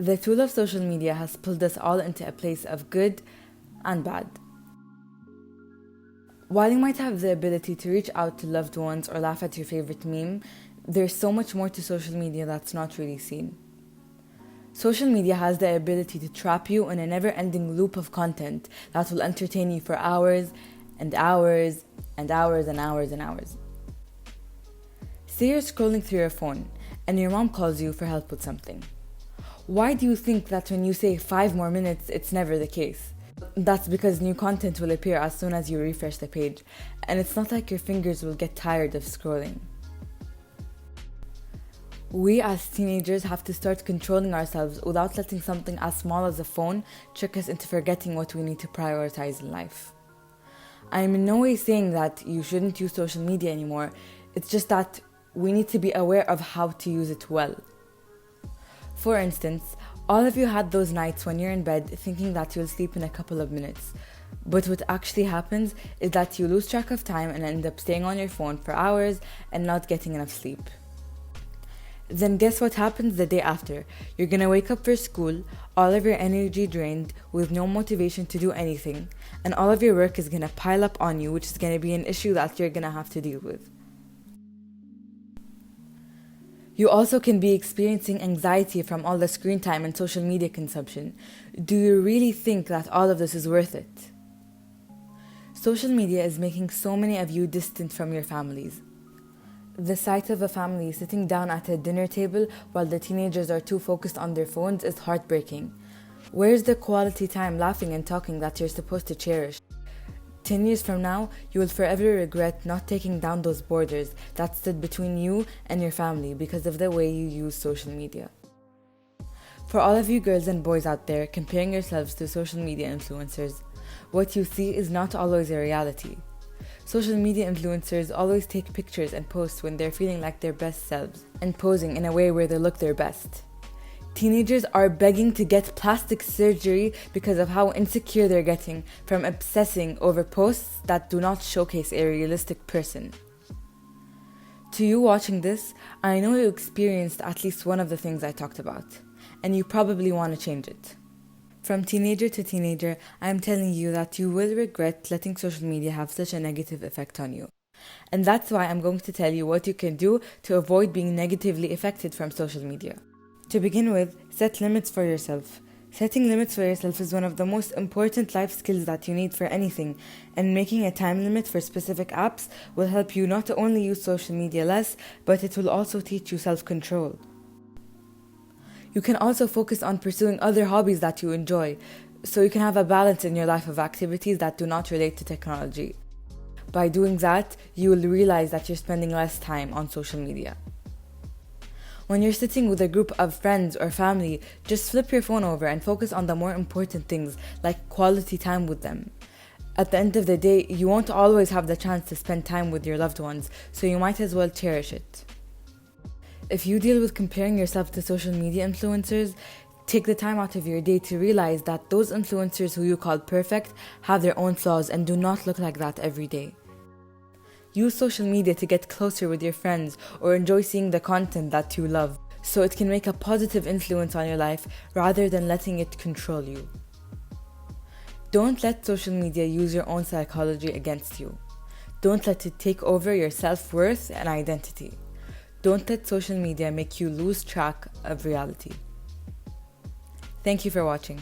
The tool of social media has pulled us all into a place of good and bad. While you might have the ability to reach out to loved ones or laugh at your favorite meme, there's so much more to social media that's not really seen. Social media has the ability to trap you in a never-ending loop of content that will entertain you for hours and hours and hours and hours and hours. Say you're scrolling through your phone and your mom calls you for help with something. Why do you think that when you say 5 more minutes, it's never the case? That's because new content will appear as soon as you refresh the page, and it's not like your fingers will get tired of scrolling. We as teenagers have to start controlling ourselves without letting something as small as a phone trick us into forgetting what we need to prioritize in life. I'm in no way saying that you shouldn't use social media anymore, it's just that we need to be aware of how to use it well. For instance, all of you had those nights when you're in bed thinking that you'll sleep in a couple of minutes. But what actually happens is that you lose track of time and end up staying on your phone for hours and not getting enough sleep. Then guess what happens the day after? You're gonna wake up for school, all of your energy drained, with no motivation to do anything, and all of your work is gonna pile up on you, which is gonna be an issue that you're gonna have to deal with. You also can be experiencing anxiety from all the screen time and social media consumption. Do you really think that all of this is worth it? Social media is making so many of you distant from your families. The sight of a family sitting down at a dinner table while the teenagers are too focused on their phones is heartbreaking. Where's the quality time laughing and talking that you're supposed to cherish? 10 years from now, you will forever regret not taking down those borders that stood between you and your family because of the way you use social media. For all of you girls and boys out there comparing yourselves to social media influencers, what you see is not always a reality. Social media influencers always take pictures and post when they're feeling like their best selves and posing in a way where they look their best. Teenagers are begging to get plastic surgery because of how insecure they're getting from obsessing over posts that do not showcase a realistic person. To you watching this, I know you experienced at least one of the things I talked about, and you probably want to change it. From teenager to teenager, I am telling you that you will regret letting social media have such a negative effect on you. And that's why I'm going to tell you what you can do to avoid being negatively affected from social media. To begin with, set limits for yourself. Setting limits for yourself is one of the most important life skills that you need for anything, and making a time limit for specific apps will help you not only use social media less, but it will also teach you self-control. You can also focus on pursuing other hobbies that you enjoy, so you can have a balance in your life of activities that do not relate to technology. By doing that, you will realize that you're spending less time on social media. When you're sitting with a group of friends or family, just flip your phone over and focus on the more important things, like quality time with them. At the end of the day, you won't always have the chance to spend time with your loved ones, so you might as well cherish it. If you deal with comparing yourself to social media influencers, take the time out of your day to realize that those influencers who you call perfect have their own flaws and do not look like that every day. Use social media to get closer with your friends or enjoy seeing the content that you love, so it can make a positive influence on your life rather than letting it control you. Don't let social media use your own psychology against you. Don't let it take over your self-worth and identity. Don't let social media make you lose track of reality. Thank you for watching.